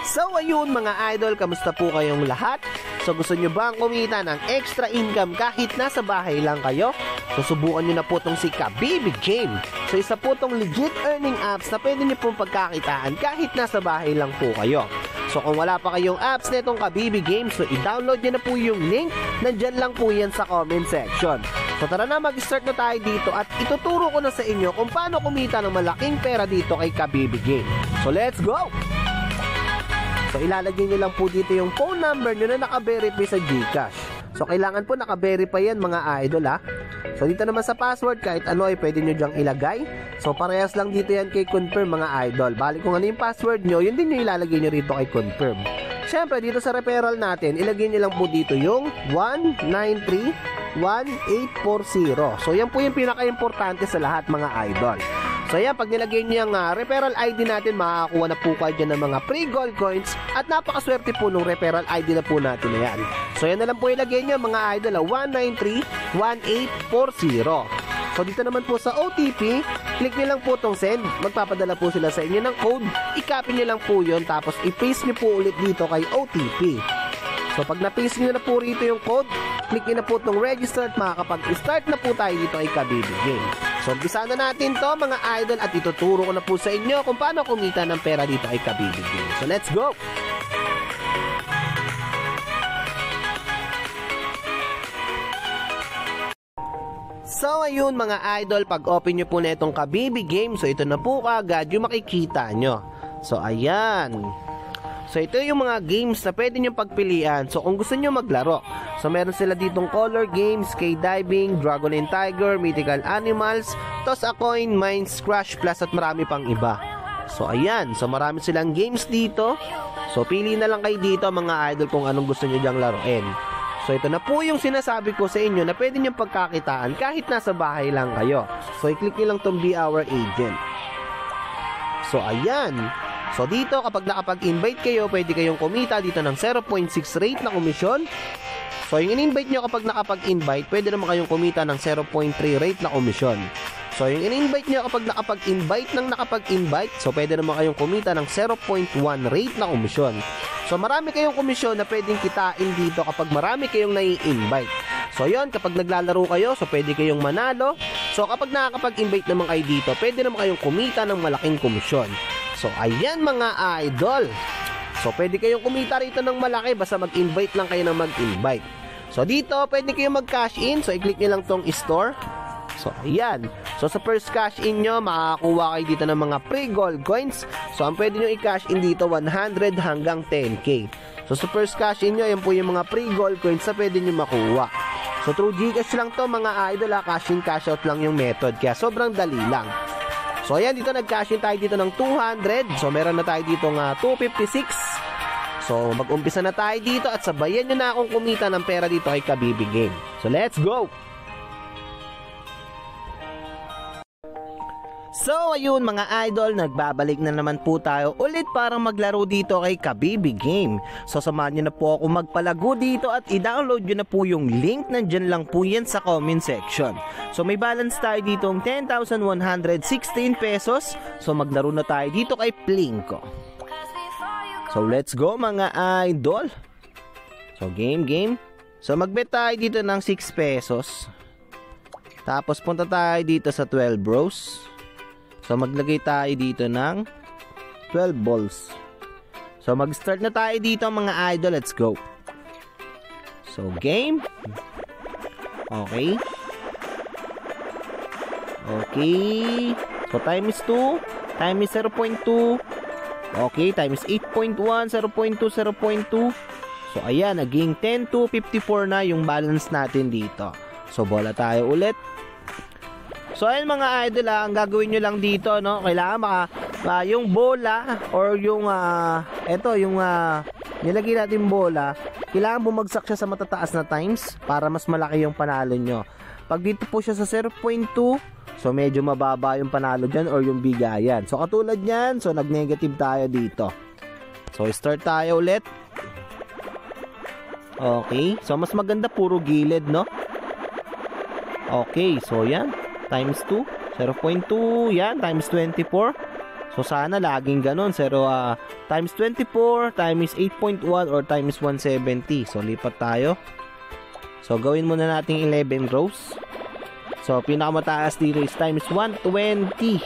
So ayun mga idol, kamusta po kayong lahat? So gusto nyo bang kumita ng extra income kahit nasa bahay lang kayo? So subukan nyo na po itong si Kabibi Game. So isa po itong legit earning apps na pwede nyo pong pagkakitaan kahit nasa bahay lang po kayo. So kung wala pa kayong apps na itong Kabibi Game, so i-download nyo na po yung link. Nandyan lang po yan sa comment section. So tara na, mag-start na tayo dito at ituturo ko na sa inyo kung paano kumita ng malaking pera dito kay Kabibi Game. So let's go! So ilalagay nyo lang po dito yung phone number nyo na naka-verify sa GCash. So kailangan po naka-verify yan mga idol ha. So dito naman sa password, kahit ano ay pwede nyo dyang ilagay. So parehas lang dito yan kay confirm mga idol. Balik kung ano yung password nyo, yun din yung ilalagay nyo rito kay confirm. Siyempre dito sa referral natin, ilagay nyo lang po dito yung 1931840. So yan po yung pinaka-importante sa lahat mga idol. So yan, pag nilagay niyo yung referral ID natin, makakakuha na po kayo dyan ng mga free gold coins at napakaswerte po nung referral ID na po natin na yan. So yan na lang po ilagay niyo mga idol, 1931840. So dito naman po sa OTP, click niyo lang po itong send, magpapadala po sila sa inyo ng code, i-copy niyo lang po yun, tapos i-paste niyo po ulit dito kay OTP. So pag na-paste niyo na po rito yung code, click niyo na po itong register at makakapag-start na po tayo dito kay Kabibi Game. So umpisa na natin to mga idol at ituturo ko na po sa inyo kung paano kumita ng pera dito kay Kabibi Game. So let's go! So ayun mga idol, pag open nyo po na itong Kabibi Game, so ito na po kaagad yung makikita nyo. So ayan. So ito yung mga games na pwede nyo pagpilian. So kung gusto nyo maglaro, so meron sila ditong color games, skydiving, Dragon and Tiger, Mythical Animals, Toss a Coin, Mines, Crash Plus at marami pang iba. So ayan, so marami silang games dito. So pili na lang kayo dito mga idol kung anong gusto nyo dyang laruin. So ito na po yung sinasabi ko sa inyo na pwede nyo pagkakitaan kahit nasa bahay lang kayo. So i-click nyo lang tong Be Our Agent. So ayan. So dito kapag nakapag-invite kayo, pwede kayong kumita dito ng 0.6 rate na komisyon. So yung in-invite nyo kapag nakapag-invite, pwede naman kayong kumita ng 0.3 rate na komisyon. So yung in-invite nyo kapag nakapag-invite ng nakapag-invite, so pwede naman kayong kumita ng 0.1 rate na komisyon. So marami kayong komisyon na pwedeng kitain dito kapag marami kayong nai-invite. So yon, kapag naglalaro kayo, so pwede kayong manalo. So kapag nakakapag-invite naman kayo dito, pwede naman kayong kumita ng malaking komisyon. So ayan mga idol. So pwede kayong kumita rito ng malaki basta mag-invite lang kayo ng mag-invite. So dito pwede kayong mag-cash in. So i-click nyo lang tong store. So ayan. So sa first cash in nyo, makakakuha kayo dito ng mga free gold coins. So ang pwede nyo i-cash in dito 100 hanggang 10k. So sa first cash in nyo, yan po yung mga free gold coins na pwede nyo makuha. So through GCash lang to mga idol, cash in cash out lang yung method, kaya sobrang dali lang. So ayan, dito nag-cash in tayo dito ng 200. So meron na tayo dito ng 256. So mag-umpisa na tayo dito at sabayan nyo na akong kumita ng pera dito kay Kabibi Game. So let's go! So ayun mga idol, nagbabalik na naman po tayo ulit para maglaro dito kay Kabibi Game. So samahan nyo na po ako magpalago dito at i-download nyo na po yung link, nandyan lang po yan sa comment section. So may balance tayo dito ng 10,116 pesos. So maglaro na tayo dito kay Plinko. So let's go mga idol. So game. So magbet tayo dito ng 6 pesos. Tapos punta tayo dito sa 12 bros. So maglagay tayo dito ng 12 balls. So mag-start na tayo dito mga idol. Let's go. So game. Okay. So time is 2. Time is 0.2. Okay, time is 8.1, 0.2, 0.2. So ayan, naging 10 to 54 na yung balance natin dito. So bola tayo ulit. So ayun mga idol, ang gagawin nyo lang dito, no, kailangan yung bola or yung nilagay natin bola, kailangan bumagsak siya sa matataas na times para mas malaki yung panalo nyo. Pag dito po siya sa 0.2, so medyo mababa yung panalo dyan or yung bigayan. So katulad nyan, so nag-negative tayo dito. So start tayo ulit. Okay, so mas maganda puro gilid, no? Okay, so yan, times 2, 0.2, yan, times 24. So sana laging ganun. Pero times 24, times 8.1 or times 170. So lipat tayo. So gawin muna natin 11 rows. So pinakamataas dito is times 120.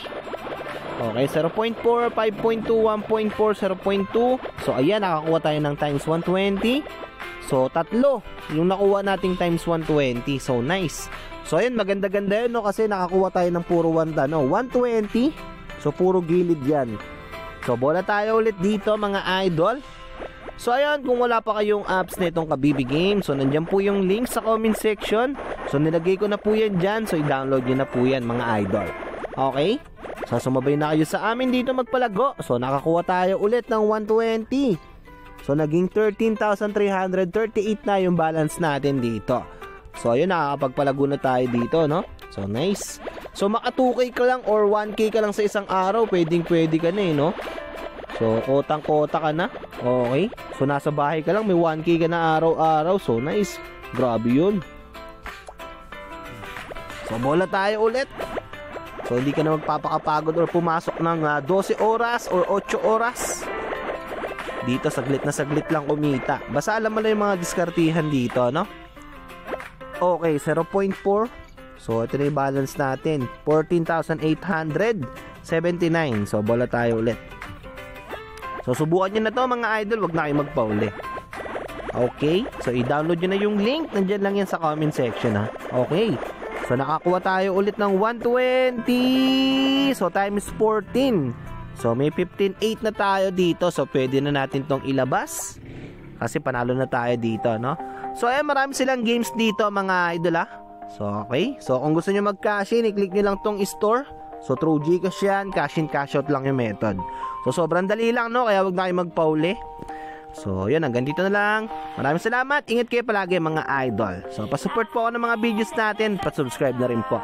Okay, 0.4, 5.2, 1.4, 0.2. So ayan, nakakuha tayo ng times 120. So tatlo yung nakuha nating times 120. So nice. So ayan, maganda-ganda yun, no? Kasi nakakuha tayo ng puro 120. So puro gilid yan. So bola tayo ulit dito mga idol. So ayan, kung wala pa kayong apps na itong Kabibi Games, so nandyan po yung link sa comment section. So nilagay ko na po yan dyan. So i-download nyo na po yan mga idol. Okay? So sumabay na kayo sa amin dito magpalago. So nakakuha tayo ulit ng 120. So naging 13,338 na yung balance natin dito. So ayun, nakakapagpalago na tayo dito, no? So nice. So maka 2K ka lang or 1K ka lang sa isang araw, pwedeng ka na no? So kotang-kota ka na. Okay? So nasa bahay ka lang, may 1K ka na araw-araw. So nice. Grabe yun. So bola tayo ulit. So hindi ka na magpapakapagod or pumasok ng 12 oras or 8 oras. Dito saglit na saglit lang kumita. Basta alam mo na yung mga diskartihan dito, no? Okay, 0.4. So ito na yung balance natin, 14,879. So bola tayo ulit. So subukan nyo na to mga idol, wag na kayo magpauli. Okay, so i-download nyo na yung link, nandyan lang yan sa comment section ha. Okay, so nakakuha tayo ulit ng 120. So times 14. So may 15.8 na tayo dito. So pwede na natin tong ilabas kasi panalo na tayo dito, no? So ayan, marami silang games dito mga idol ha. So okay, so kung gusto nyo mag-cash in, i-click nyo lang tong store. So through Gcash yan, cash in, cash out lang yung method. So sobrang dali lang, no? Kaya wag na kayo magpauli. So yun, hanggang dito na lang. Maraming salamat, ingat kayo palagi mga idol. So pasupport po ako ng mga videos natin, pa-subscribe na rin po.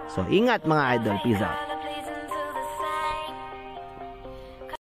So ingat mga idol, peace out.